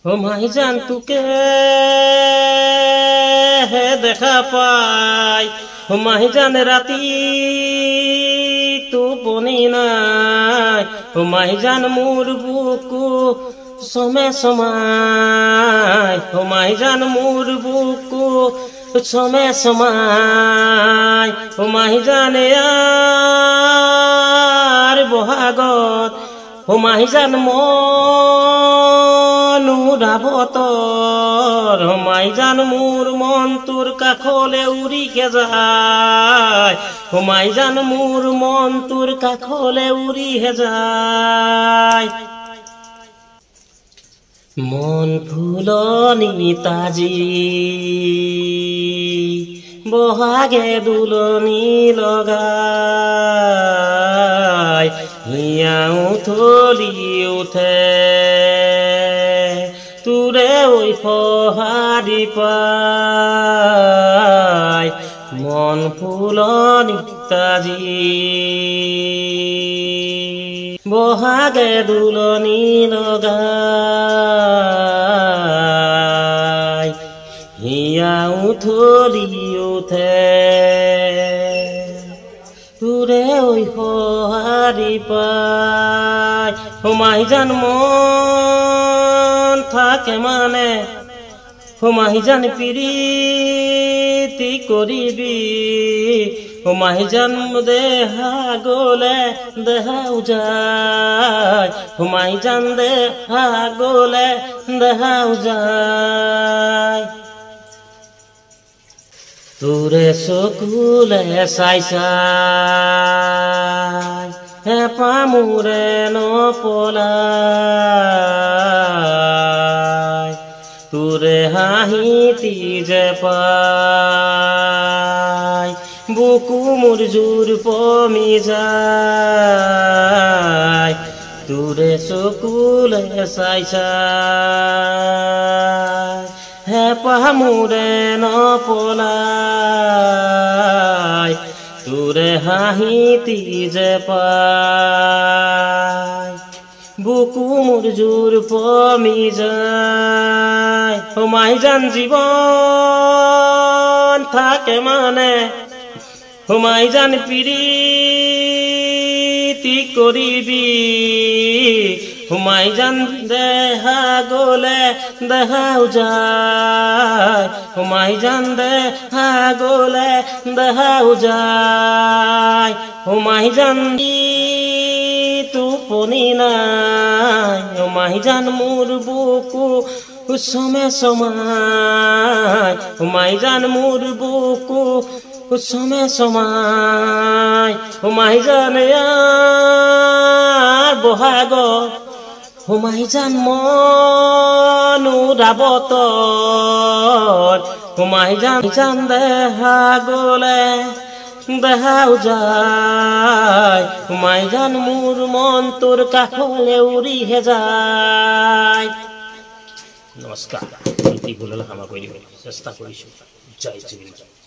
ও ভাইজান তোকে দেখা পাই, ও ভাইজান রাতি টোপনি নাই, ও ভাইজান মোর বুকু সমে সমায়, ও ভাইজান মোর বুকু সমে সমায়, ও ভাইজান আর বহাগত, ও ভাইজান মনুরাবতর, ও ভাইজান মোর মন তোর কাখলে উড়িকে যায়, ও ভাইজান মোর মন তোর কাখলে উড়িহে যায়। মন ফুলনি তাজি বহাগে দুলনি লগাই, হিয়াও থলি উঠে তোরে ওই ফহারি পাই। মন ফুলনি তাজি বহাগে দুলনি লগাই, হিয়াও থলি উঠে তোরে ওই ফহারি পাই। ও ভাইজান মন থাকে মানে, ও ভাইজান প্রীতি করিবি, ও ভাইজান দেহা গলে দেহাও যায়, ও ভাইজান দেহা গলে দেহাও যায়। তোরে চকুলে চাই চাই হেঁপা মোৰে নপলাই, তোৰে হাঁহিতি যে পাই বুকু মোৰ জোৰ পমি যায়। তোৰে চকুলে চাই চাই হেঁপা মোৰে নপলাই, তোৰে হাঁহিতি যে পাই বুকু মোৰ জোৰ পমি যায়। ও ভাইজান জীৱন থাকে মানে, ও ভাইজান প্রীতি করিবি, ও ভাইজান দেহা গলে দেহাও যায়, ও ভাইজান দেহা গলে দেহাও যায়। ও ভাইজান টোপনি নাই, ও ভাইজান মোর বুকু সমে সমায়, ও ভাইজান মোর বুকু সমে সমায়, ও ভাইজান আর বহাগত, ও ভাইজান মনুরাবতর, ও ভাইজান দেহা গলে দেহাও যায়, ও ভাইজান মোর মন তোর কাখলে উড়িহে যায়। নমস্কাৰ, ভুল হলে ক্ষমা কৰি দিব, চেষ্টা কৰিছো। জয় জয়।